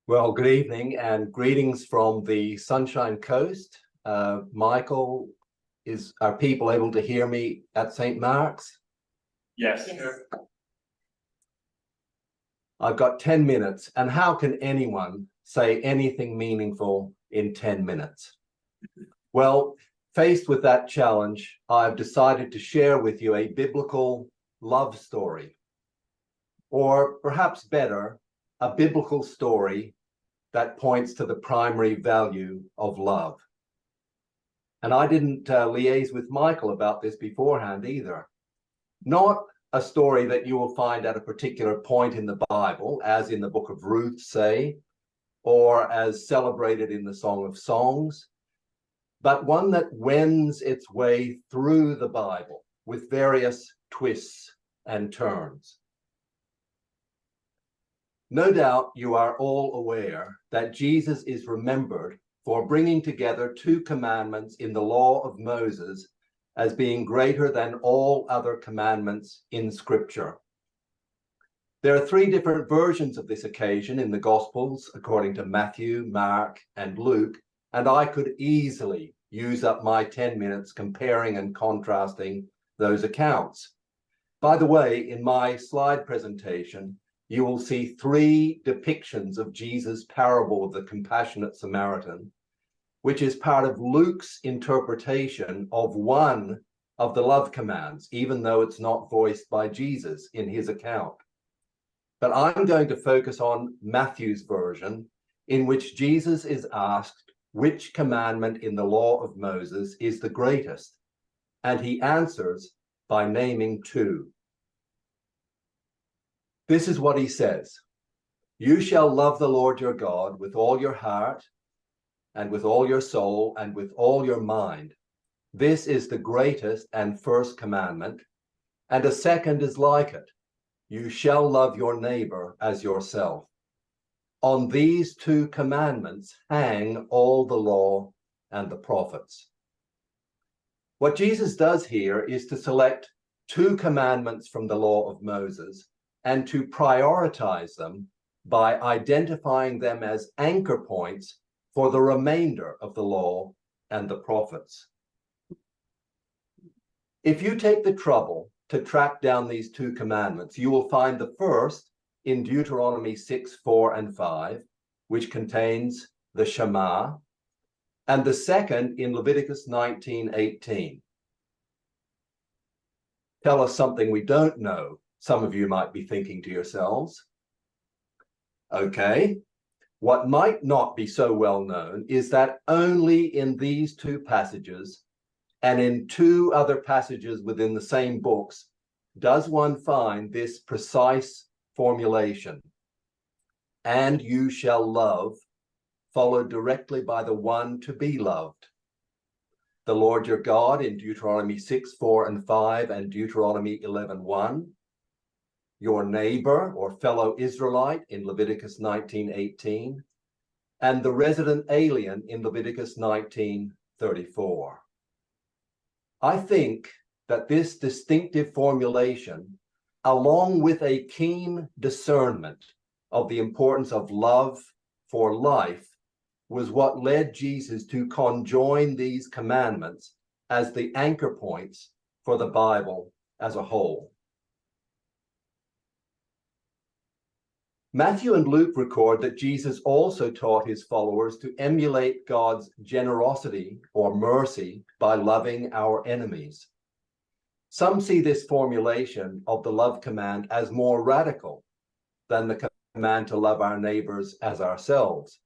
Well, good evening and greetings from the Sunshine Coast. Michael, are people able to hear me at St. Mark's? Yes. I've got 10 minutes, and how can anyone say anything meaningful in 10 minutes? Well, faced with that challenge, I've decided to share with you a biblical love story, or perhaps better, a biblical story that points to the primary value of love. And I didn't liaise with Michael about this beforehand either. Not a story that you will find at a particular point in the Bible, as in the book of Ruth, say, or as celebrated in the Song of Songs, but one that wends its way through the Bible with various twists and turns. No doubt you are all aware that Jesus is remembered for bringing together two commandments in the law of Moses as being greater than all other commandments in Scripture. There are three different versions of this occasion in the Gospels, according to Matthew, Mark, and Luke, and I could easily use up my 10 minutes comparing and contrasting those accounts. By the way, in my slide presentation, you will see three depictions of Jesus' parable of the Compassionate Samaritan, which is part of Luke's interpretation of one of the love commands, even though it's not voiced by Jesus in his account. But I'm going to focus on Matthew's version, in which Jesus is asked which commandment in the law of Moses is the greatest, and he answers by naming two. This is what he says: "You shall love the Lord your God with all your heart and with all your soul and with all your mind. This is the greatest and first commandment, and a second is like it. You shall love your neighbor as yourself. On these two commandments hang all the law and the prophets." What Jesus does here is to select two commandments from the law of Moses and to prioritize them by identifying them as anchor points for the remainder of the law and the prophets. If you take the trouble to track down these two commandments, you will find the first in Deuteronomy 6, 4, and 5, which contains the Shema, and the second in Leviticus 19, 18. Tell us something we don't know, some of you might be thinking to yourselves. Okay, what might not be so well known is that only in these two passages and in two other passages within the same books does one find this precise formulation, "and you shall love," followed directly by the one to be loved. The Lord your God in Deuteronomy 6, 4, and 5, and Deuteronomy 11, 1. Your neighbor or fellow Israelite in Leviticus 19, 18, and the resident alien in Leviticus 19, 34. I think that this distinctive formulation, along with a keen discernment of the importance of love for life, was what led Jesus to conjoin these commandments as the anchor points for the Bible as a whole. Matthew and Luke record that Jesus also taught his followers to emulate God's generosity or mercy by loving our enemies. Some see this formulation of the love command as more radical than the command to love our neighbors as ourselves.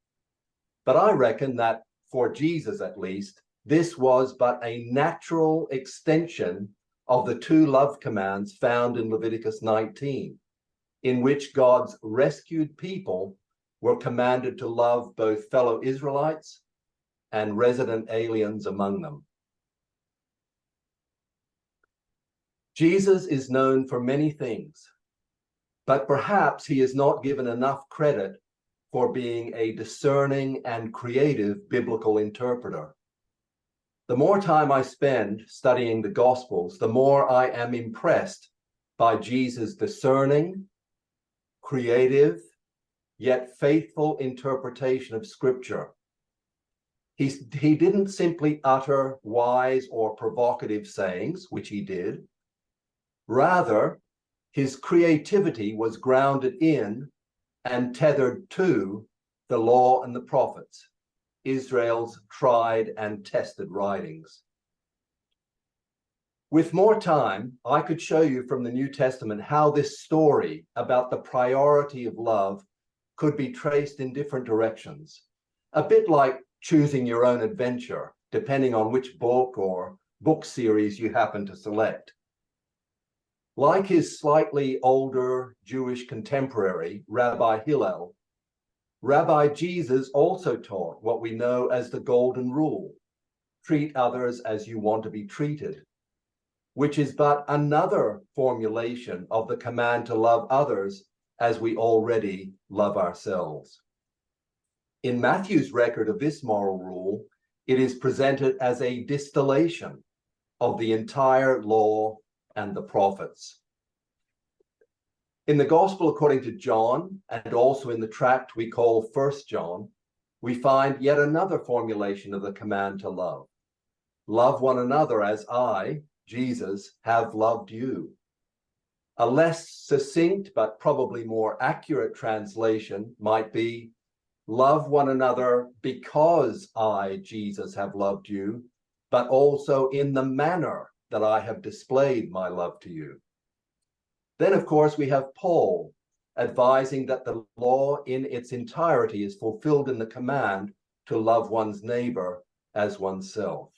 But I reckon that, for Jesus at least, this was but a natural extension of the two love commands found in Leviticus 19, in which God's rescued people were commanded to love both fellow Israelites and resident aliens among them. Jesus is known for many things, but perhaps he is not given enough credit for being a discerning and creative biblical interpreter. The more time I spend studying the Gospels, the more I am impressed by Jesus' discerning, creative, yet faithful interpretation of Scripture. He didn't simply utter wise or provocative sayings, which he did. Rather, his creativity was grounded in and tethered to the law and the prophets, Israel's tried and tested writings. With more time, I could show you from the New Testament how this story about the priority of love could be traced in different directions, a bit like choosing your own adventure, depending on which book or book series you happen to select. Like his slightly older Jewish contemporary, Rabbi Hillel, Rabbi Jesus also taught what we know as the Golden Rule: treat others as you want to be treated, which is but another formulation of the command to love others as we already love ourselves. In Matthew's record of this moral rule, it is presented as a distillation of the entire law and the prophets. In the Gospel according to John, and also in the tract we call 1 John, we find yet another formulation of the command to love. Love one another as I, Jesus, have loved you. A less succinct but probably more accurate translation might be, love one another because I, Jesus, have loved you, but also in the manner that I have displayed my love to you. Then, of course, we have Paul advising that the law in its entirety is fulfilled in the command to love one's neighbor as oneself.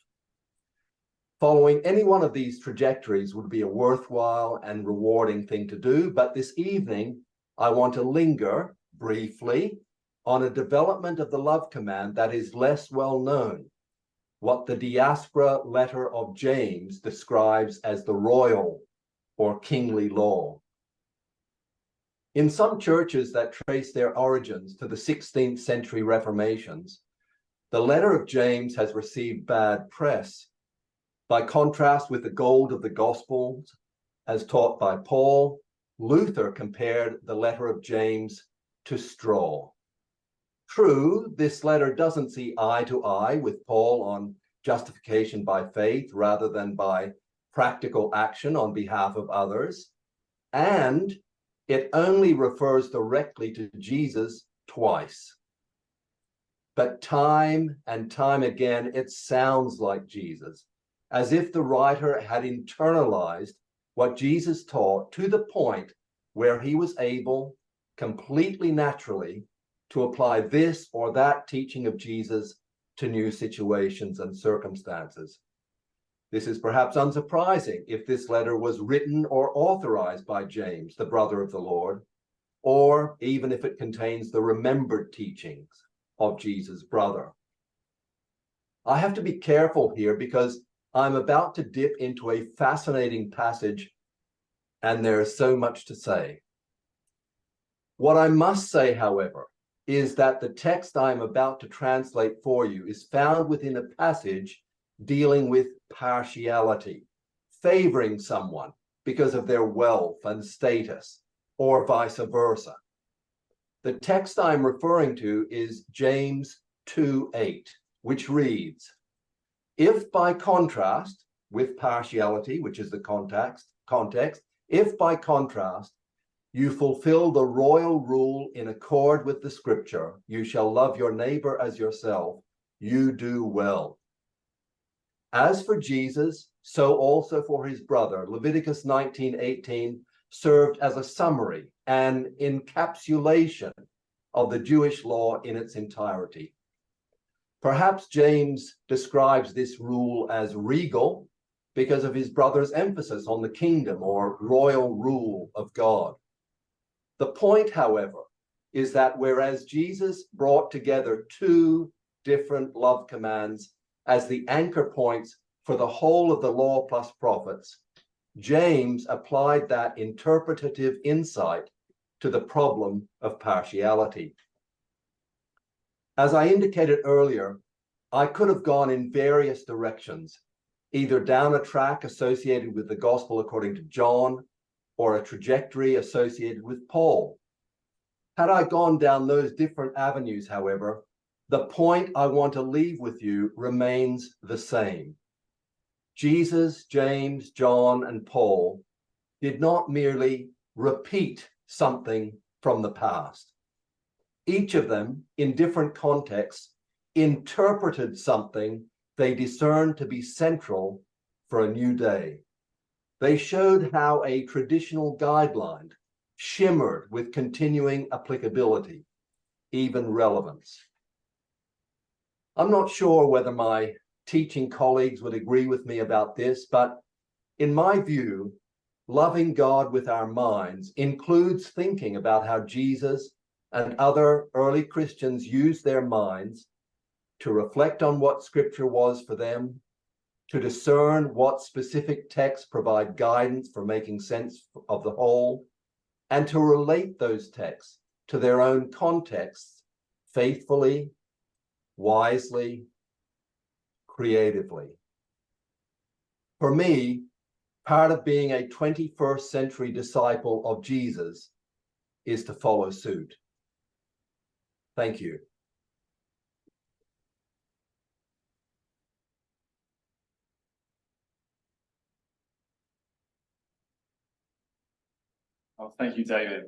Following any one of these trajectories would be a worthwhile and rewarding thing to do, but this evening I want to linger briefly on a development of the love command that is less well known, what the diaspora letter of James describes as the royal or kingly law. In some churches that trace their origins to the 16th century Reformations, the letter of James has received bad press. By contrast with the gold of the Gospels, as taught by Paul, Luther compared the letter of James to straw. True, this letter doesn't see eye to eye with Paul on justification by faith rather than by practical action on behalf of others, and it only refers directly to Jesus twice. But time and time again, it sounds like Jesus, as if the writer had internalized what Jesus taught to the point where he was able, completely naturally, to apply this or that teaching of Jesus to new situations and circumstances. This is perhaps unsurprising if this letter was written or authorized by James, the brother of the Lord, or even if it contains the remembered teachings of Jesus' brother. I have to be careful here because I'm about to dip into a fascinating passage, and there is so much to say. What I must say, however, is that the text I'm about to translate for you is found within a passage dealing with partiality, favoring someone because of their wealth and status, or vice versa. The text I'm referring to is James 2:8, which reads, if by contrast with partiality, which is the context, if by contrast you fulfill the royal rule in accord with the scripture, you shall love your neighbor as yourself, you do well. As for Jesus, so also for his brother, Leviticus 19:18 served as a summary and encapsulation of the Jewish law in its entirety. Perhaps James describes this rule as regal because of his brother's emphasis on the kingdom or royal rule of God. The point, however, is that whereas Jesus brought together two different love commands as the anchor points for the whole of the law plus prophets, James applied that interpretative insight to the problem of partiality. As I indicated earlier, I could have gone in various directions, either down a track associated with the Gospel according to John, or a trajectory associated with Paul. Had I gone down those different avenues, however, the point I want to leave with you remains the same. Jesus, James, John, and Paul did not merely repeat something from the past. Each of them, in different contexts, interpreted something they discerned to be central for a new day. They showed how a traditional guideline shimmered with continuing applicability, even relevance. I'm not sure whether my teaching colleagues would agree with me about this, but in my view, loving God with our minds includes thinking about how Jesus and other early Christians used their minds to reflect on what Scripture was for them, to discern what specific texts provide guidance for making sense of the whole, and to relate those texts to their own contexts faithfully, wisely, creatively. For me, part of being a 21st century disciple of Jesus is to follow suit. Thank you. Oh, thank you, David.